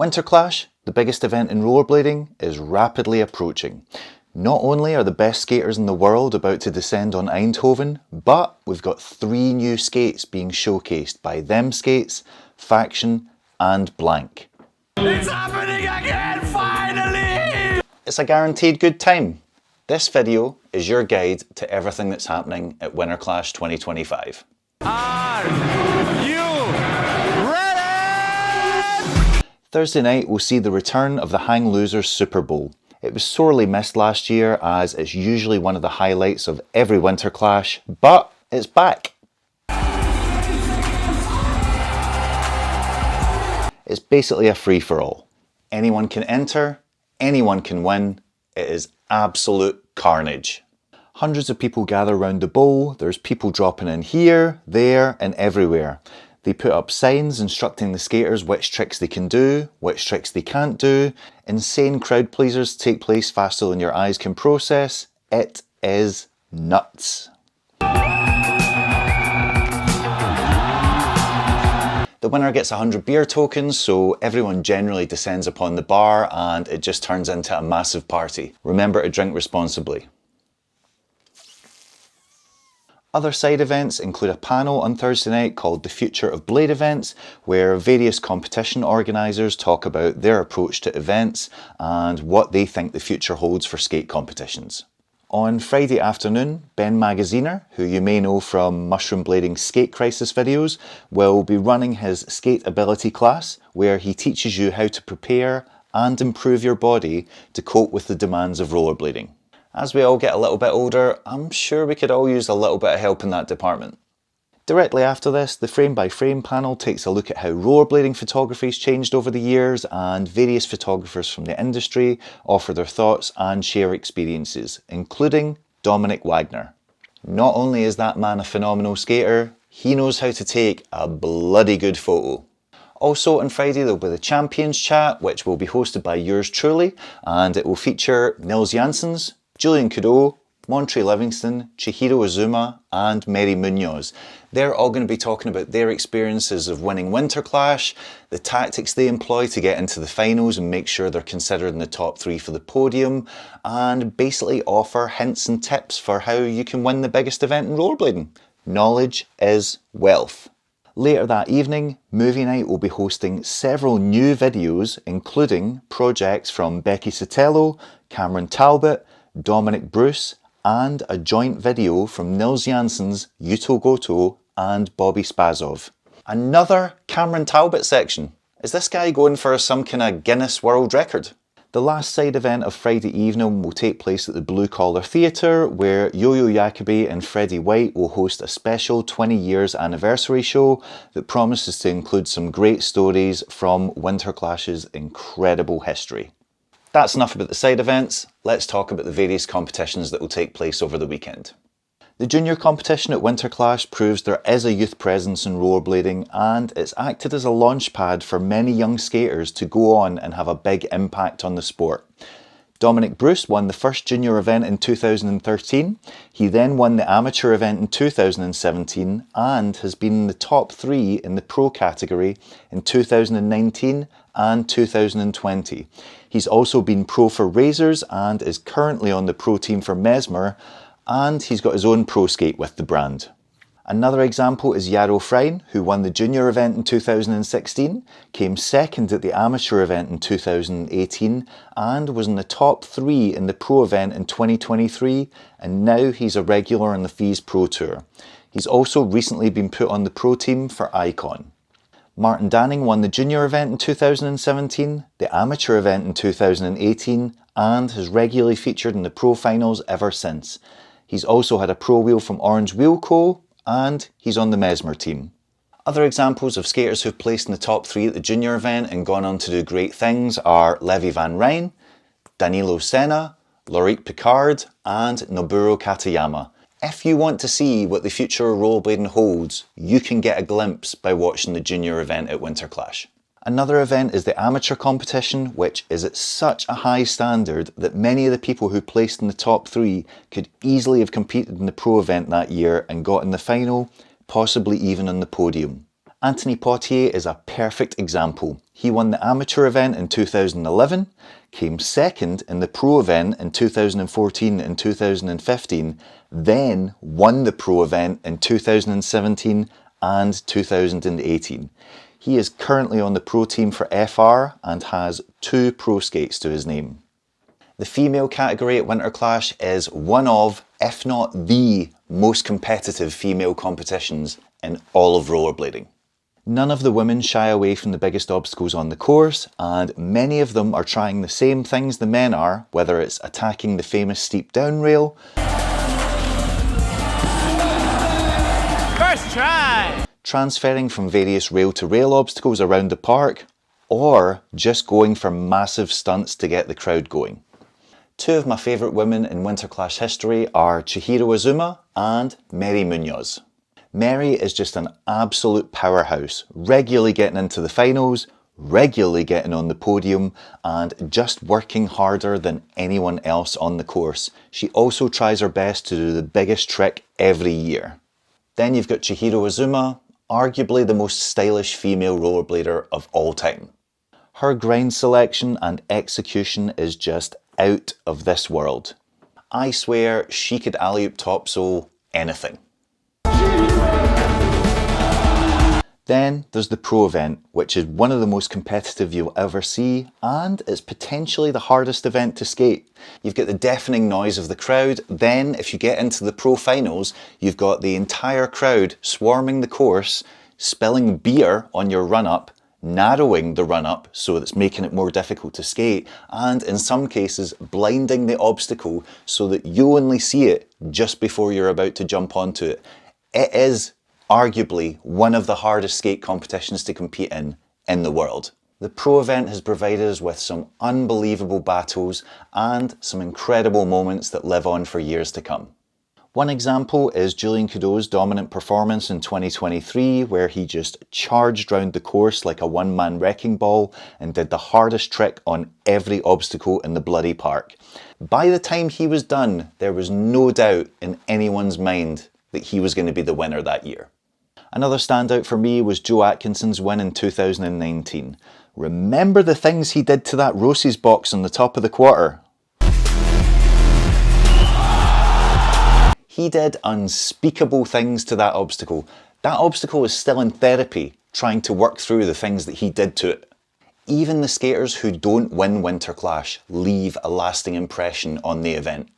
Winterclash, the biggest event in rollerblading, is rapidly approaching. Not only are the best skaters in the world about to descend on Eindhoven, but we've got 3 new skates being showcased by Them Skates, Faction and Blank. It's happening again, finally! It's a guaranteed good time. This video is your guide to everything that's happening at Winterclash 2025. Are you ready? Thursday night we'll see the return of the Hang Losers Super Bowl. It was sorely missed last year, as it's usually one of the highlights of every Winterclash, but it's back. It's basically a free-for-all. Anyone can enter, anyone can win. It is absolute carnage. Hundreds of people gather around the bowl. There's people dropping in here, there and everywhere. They put up signs instructing the skaters which tricks they can do, which tricks they can't do. Insane crowd pleasers take place faster than your eyes can process. It is nuts. The winner gets 100 beer tokens, so everyone generally descends upon the bar and it just turns into a massive party. Remember to drink responsibly. Other side events include a panel on Thursday night called The Future of Blade Events, where various competition organisers talk about their approach to events and what they think the future holds for skate competitions. On Friday afternoon, Ben Magaziner, who you may know from Mushroom Blading's Skate Crisis videos, will be running his Skate Ability class, where he teaches you how to prepare and improve your body to cope with the demands of rollerblading. As we all get a little bit older, I'm sure we could all use a little bit of help in that department. Directly after this, the Frame by Frame panel takes a look at how rollerblading photography's changed over the years, and various photographers from the industry offer their thoughts and share experiences, including Dominic Wagner. Not only is that man a phenomenal skater, he knows how to take a bloody good photo. Also on Friday there'll be the Champions Chat, which will be hosted by yours truly, and it will feature Nils Janssens, Julian Kudo, Montre Livingston, Chihiro Azuma and Mary Munoz. They're all going to be talking about their experiences of winning Winterclash, the tactics they employ to get into the finals and make sure they're considered in the top 3 for the podium, and basically offer hints and tips for how you can win the biggest event in rollerblading. Knowledge is wealth. Later that evening, Movie Night will be hosting several new videos, including projects from Becky Sotelo, Cameron Talbot, Dominic Bruce, and a joint video from Nils Janssens, Yuto Goto and Bobby Spazov. Another Cameron Talbot section. Is this guy going for some kind of Guinness World Record? The last side event of Friday evening will take place at the Blue Collar Theatre, where Yo-Yo Yacobi and Freddie White will host a special 20 years anniversary show that promises to include some great stories from Winterclash's incredible history. That's enough about the side events. Let's talk about the various competitions that will take place over the weekend. The junior competition at Winterclash proves there is a youth presence in rollerblading, and it's acted as a launch pad for many young skaters to go on and have a big impact on the sport. Dominic Bruce won the first junior event in 2013, he then won the amateur event in 2017 and has been in the top 3 in the pro category in 2019 and 2020. He's also been pro for Razors and is currently on the pro team for Mesmer, and he's got his own pro skate with the brand. Another example is Yarrow Frein, who won the junior event in 2016, came second at the amateur event in 2018 and was in the top 3 in the pro event in 2023, and now he's a regular on the FIS Pro Tour. He's also recently been put on the pro team for Icon. Martin Danning won the junior event in 2017, the amateur event in 2018 and has regularly featured in the pro finals ever since. He's also had a pro wheel from Orange Wheel Co. and he's on the Mesmer team. Other examples of skaters who've placed in the top 3 at the junior event and gone on to do great things are Levi Van Rijn, Danilo Senna, Lauric Picard and Noburo Katayama. If you want to see what the future of rollerblading holds, you can get a glimpse by watching the junior event at Winterclash. Another event is the amateur competition, which is at such a high standard that many of the people who placed in the top 3 could easily have competed in the pro event that year and got in the final, possibly even on the podium. Anthony Poitier is a perfect example. He won the amateur event in 2011, came second in the pro event in 2014 and 2015, then won the pro event in 2017 and 2018. He is currently on the pro team for FR and has 2 pro skates to his name. The female category at Winterclash is one of, if not the, most competitive female competitions in all of rollerblading. None of the women shy away from the biggest obstacles on the course, and many of them are trying the same things the men are, whether it's attacking the famous steep down rail, First try! Transferring from various rail-to-rail obstacles around the park, or just going for massive stunts to get the crowd going. 2 of my favourite women in Winterclash history are Chihiro Azuma and Mary Munoz. Mary is just an absolute powerhouse, regularly getting into the finals, regularly getting on the podium, and just working harder than anyone else on the course. She also tries her best to do the biggest trick every year. Then you've got Chihiro Azuma, arguably the most stylish female rollerblader of all time. Her grind selection and execution is just out of this world. I swear she could alley-oop topsoul anything. Then there's the pro event, which is one of the most competitive you'll ever see, and it's potentially the hardest event to skate. You've got the deafening noise of the crowd, then if you get into the pro finals, you've got the entire crowd swarming the course, spilling beer on your run-up, narrowing the run-up so it's making it more difficult to skate, and in some cases blinding the obstacle so that you only see it just before you're about to jump onto it. It is arguably one of the hardest skate competitions to compete in the world. The pro event has provided us with some unbelievable battles and some incredible moments that live on for years to come. One example is Julien Cadeau's dominant performance in 2023, where he just charged round the course like a one-man wrecking ball and did the hardest trick on every obstacle in the bloody park. By the time he was done, there was no doubt in anyone's mind that he was going to be the winner that year. Another standout for me was Joe Atkinson's win in 2019. Remember the things he did to that Rossi's box on the top of the quarter? He did unspeakable things to that obstacle. That obstacle is still in therapy, trying to work through the things that he did to it. Even the skaters who don't win Winterclash leave a lasting impression on the event.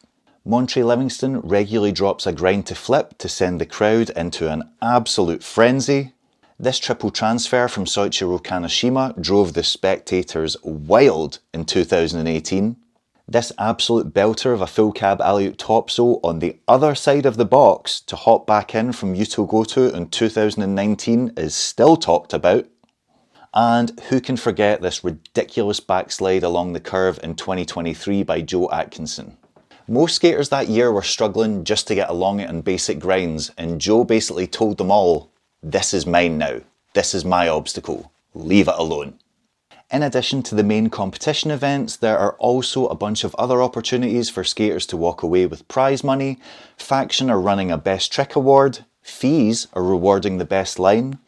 Montre Livingston regularly drops a grind to flip to send the crowd into an absolute frenzy. This triple transfer from Soichiro Kaneshima drove the spectators wild in 2018. This absolute belter of a full cab alley-oop topsoul on the other side of the box to hop back in from Yuto Goto in 2019 is still talked about. And who can forget this ridiculous backslide along the curve in 2023 by Joe Atkinson? Most skaters that year were struggling just to get along it on basic grinds, and Joe basically told them all, "This is mine now. This is my obstacle. Leave it alone." In addition to the main competition events, there are also a bunch of other opportunities for skaters to walk away with prize money. Faction are running a Best Trick Award, Fees are rewarding the best line,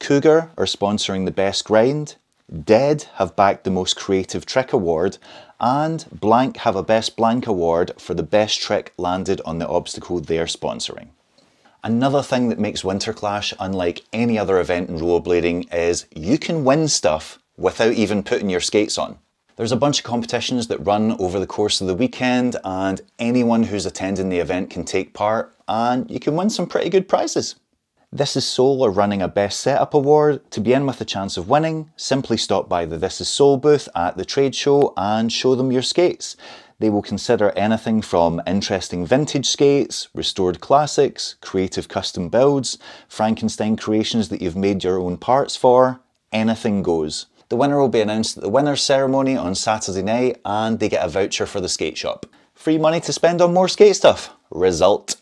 Cougar are sponsoring the best grind, Dead have backed the most creative trick award, and Blank have a Best Blank award for the best trick landed on the obstacle they're sponsoring. Another thing that makes Winterclash unlike any other event in rollerblading is you can win stuff without even putting your skates on. There's a bunch of competitions that run over the course of the weekend, and anyone who's attending the event can take part, and you can win some pretty good prizes. This Is Soul are running a Best Setup award. To be in with a chance of winning, simply stop by the This Is Soul booth at the trade show and show them your skates. They will consider anything from interesting vintage skates, restored classics, creative custom builds, Frankenstein creations that you've made your own parts for. Anything goes. The winner will be announced at the winner's ceremony on Saturday night, and they get a voucher for the skate shop. Free money to spend on more skate stuff. Result.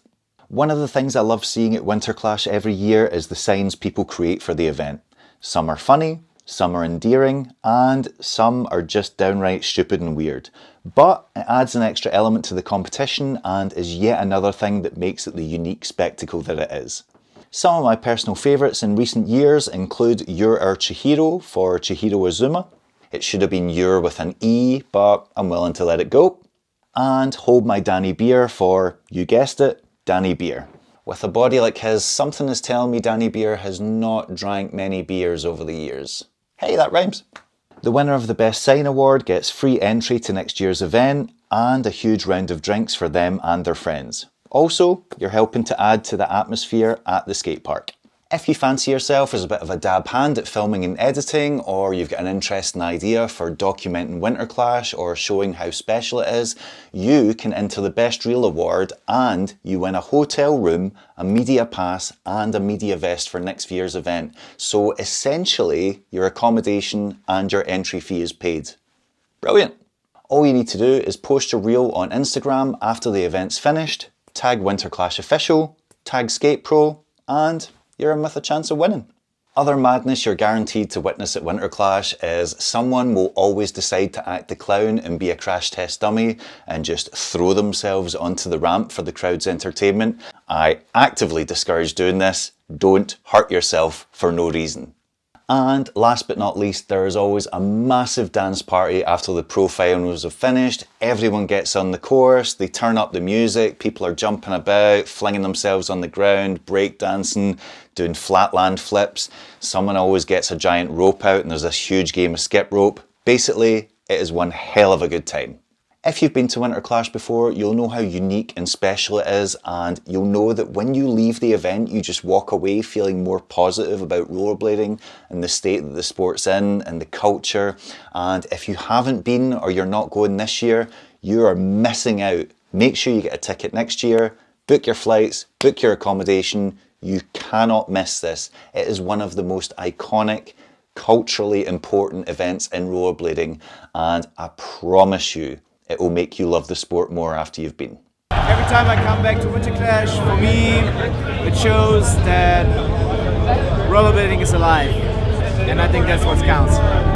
One of the things I love seeing at Winterclash every year is the signs people create for the event. Some are funny, some are endearing, and some are just downright stupid and weird. But it adds an extra element to the competition and is yet another thing that makes it the unique spectacle that it is. Some of my personal favourites in recent years include You're Our Chihiro for Chihiro Azuma. It should have been You're with an E, but I'm willing to let it go. And Hold My Danny Beer for, you guessed it, Danny Beer. With a body like his, something is telling me Danny Beer has not drank many beers over the years. Hey, that rhymes. The winner of the Best Sign Award gets free entry to next year's event and a huge round of drinks for them and their friends. Also, you're helping to add to the atmosphere at the skate park. If you fancy yourself as a bit of a dab hand at filming and editing, or you've got an interesting idea for documenting Winterclash or showing how special it is, you can enter the Best Reel Award and you win a hotel room, a media pass and a media vest for next year's event. So essentially, your accommodation and your entry fee is paid. Brilliant! All you need to do is post your reel on Instagram after the event's finished, tag Winterclash Official, tag SkatePro, and you're in with a chance of winning. Other madness you're guaranteed to witness at Winterclash is someone will always decide to act the clown and be a crash test dummy and just throw themselves onto the ramp for the crowd's entertainment. I actively discourage doing this. Don't hurt yourself for no reason. And last but not least, there is always a massive dance party after the pro finals have finished. Everyone gets on the course, they turn up the music, people are jumping about, flinging themselves on the ground, breakdancing, doing flatland flips. Someone always gets a giant rope out and there's this huge game of skip rope. Basically, it is one hell of a good time. If you've been to Winterclash before, you'll know how unique and special it is, and you'll know that when you leave the event, you just walk away feeling more positive about rollerblading and the state that the sport's in and the culture. And if you haven't been or you're not going this year, you are missing out. Make sure you get a ticket next year, book your flights, book your accommodation. You cannot miss this. It is one of the most iconic, culturally important events in rollerblading, and I promise you, it will make you love the sport more after you've been. Every time I come back to Winterclash, for me, it shows that rollerblading is alive. And I think that's what counts.